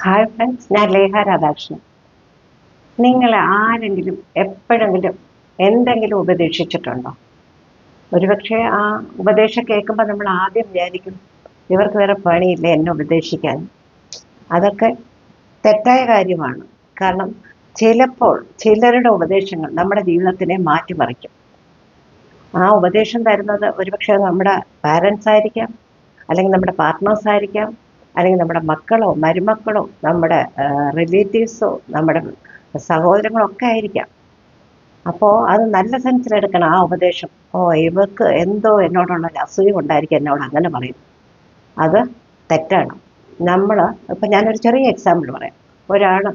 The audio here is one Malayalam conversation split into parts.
ഹായ് ഫ്രണ്ട്സ്, ഞാൻ ലേഖ രാധാകൃഷ്ണൻ. നിങ്ങൾ ആരെങ്കിലും എപ്പോഴെങ്കിലും എന്തെങ്കിലും ഉപദേശിച്ചിട്ടുണ്ടോ? ഒരുപക്ഷെ ആ ഉപദേശം കേൾക്കുമ്പോൾ നമ്മൾ ആദ്യം വിചാരിക്കും, ഇവർക്ക് വേറെ പണിയില്ല എന്നെ ഉപദേശിക്കാൻ. അതൊക്കെ തെറ്റായ കാര്യമാണ്. കാരണം ചിലപ്പോൾ ചിലരുടെ ഉപദേശങ്ങൾ നമ്മുടെ ജീവിതത്തിനെ മാറ്റിമറിക്കും. ആ ഉപദേശം തരുന്നത് ഒരുപക്ഷെ നമ്മുടെ പാരൻസ് ആയിരിക്കാം, അല്ലെങ്കിൽ നമ്മുടെ പാർട്ട്നേഴ്സ് ആയിരിക്കാം, അല്ലെങ്കിൽ നമ്മുടെ മക്കളോ മരുമക്കളോ നമ്മുടെ റിലേറ്റീവ്സോ നമ്മുടെ സഹോദരങ്ങളോ ഒക്കെ ആയിരിക്കാം. അപ്പോൾ അത് നല്ല സെൻസിലെടുക്കണം ആ ഉപദേശം. ഇവർക്ക് എന്തോ എന്നോടുള്ള അസൂയ കൊണ്ടായിരിക്കും എന്നോട് അങ്ങനെ പറയും. അത് തെറ്റാണ്. നമ്മൾ ഇപ്പം ഞാനൊരു ചെറിയ എക്സാമ്പിൾ പറയാം. ഒരാൾ,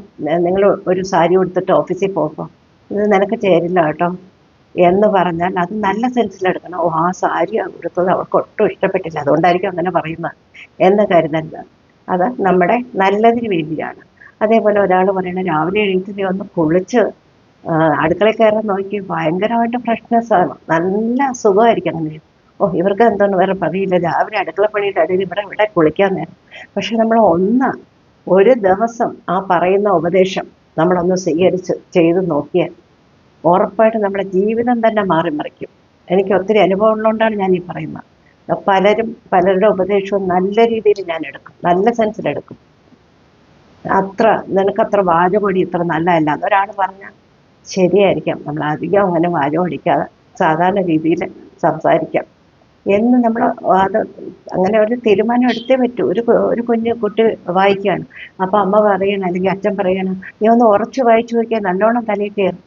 നിങ്ങൾ ഒരു സാരി ഉടുത്തിട്ട് ഓഫീസിൽ പോകുമ്പോൾ ഇത് നിനക്ക് ചേരില്ല കേട്ടോ എന്ന് പറഞ്ഞാൽ അത് നല്ല സെൻസിലെടുക്കണം. ആ സാരി ഉടുത്തത് അവർക്ക് ഒട്ടും ഇഷ്ടപ്പെട്ടില്ല, അതുകൊണ്ടായിരിക്കും അങ്ങനെ പറയുന്നത് എന്ന് കരുതരുത്. അത് നമ്മുടെ നല്ലതിന് വേണ്ടിയാണ്. അതേപോലെ ഒരാൾ പറയണ രാവിലെ എഴുന്നേറ്റ് ഒന്ന് കുളിച്ച് അടുക്കളയിൽ കയറാൻ നോക്കി ഭയങ്കരമായിട്ട് ഫ്രഷ്നെസ്സാണ്, നല്ല സുഖമായിരിക്കും അങ്ങനെ. ഇവർക്ക് എന്താണ് വേറെ പണിയില്ല, രാവിലെ അടുക്കള പണിയുടെ ഇടയിൽ ഇവിടെ കുളിക്കാൻ നേരം. പക്ഷെ നമ്മൾ ഒരു ദിവസം ആ പറയുന്ന ഉപദേശം നമ്മളൊന്ന് സ്വീകരിച്ച് ചെയ്ത് നോക്കിയാൽ ഉറപ്പായിട്ട് നമ്മുടെ ജീവിതം തന്നെ മാറി മറിക്കും. എനിക്ക് ഒത്തിരി അനുഭവം ഉള്ളതുകൊണ്ടാണ് ഞാൻ ഈ പറയുന്നത്. പലരുടെ ഉപദേശവും നല്ല രീതിയിൽ ഞാൻ എടുക്കും, നല്ല സെൻസിലെടുക്കും. നിനക്കത്ര വാചകമടി ഇത്ര നല്ലതല്ല എന്നൊരാൾ പറഞ്ഞാൽ ശരിയായിരിക്കാം, നമ്മൾ അധികം അങ്ങനെ വാചകം അടിക്കാതെ സാധാരണ രീതിയിൽ സംസാരിക്കാം എന്ന് നമ്മൾ അത് അങ്ങനെ ഒരു തീരുമാനം എടുത്തേ പറ്റൂ. ഒരു കുഞ്ഞു കുട്ടി വായിക്കുകയാണ്, അപ്പോൾ അമ്മ പറയണം അല്ലെങ്കിൽ അച്ഛൻ പറയണം, നീ ഒന്ന് ഉറച്ച് വായിച്ചു നോക്കിയാൽ നല്ലോണം തലയിൽ കയറും.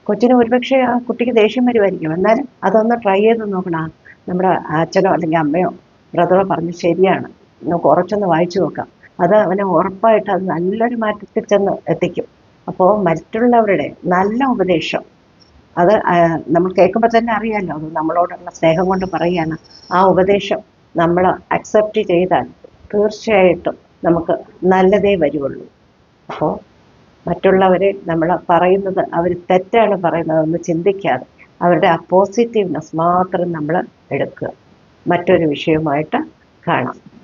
കൊച്ചിന് ഒരുപക്ഷെ ആ കുട്ടിക്ക് ദേഷ്യം വരുമായിരിക്കും, എന്നാലും അതൊന്ന് ട്രൈ ചെയ്ത് നോക്കണം. നമ്മുടെ അച്ഛനോ അല്ലെങ്കിൽ അമ്മയോ ബ്രദറോ പറഞ്ഞ് ശരിയാണ്, നമുക്ക് കുറച്ചൊന്ന് വായിച്ചു നോക്കാം. അത് അവനെ ഉറപ്പായിട്ട് അത് നല്ലൊരു മാറ്റത്തിൽ ചെന്ന് എത്തിക്കും. അപ്പോൾ മറ്റുള്ളവരുടെ നല്ല ഉപദേശം അത് നമ്മൾ കേൾക്കുമ്പോൾ തന്നെ അറിയാമല്ലോ, അത് നമ്മളോടുള്ള സ്നേഹം കൊണ്ട് പറയുകയാണ്. ആ ഉപദേശം നമ്മൾ അക്സെപ്റ്റ് ചെയ്താൽ തീർച്ചയായിട്ടും നമുക്ക് നല്ലതേ വരുള്ളൂ. അപ്പോൾ മറ്റുള്ളവരെ നമ്മൾ പറയുന്നത് അവർ തെറ്റാണ് പറയുന്നതെന്ന് ചിന്തിക്കാതെ അവരുടെ ആ പോസിറ്റീവ്നെസ് മാത്രം നമ്മൾ എടുക്കുക. മറ്റൊരു വിഷയവുമായിട്ട് കാണാം.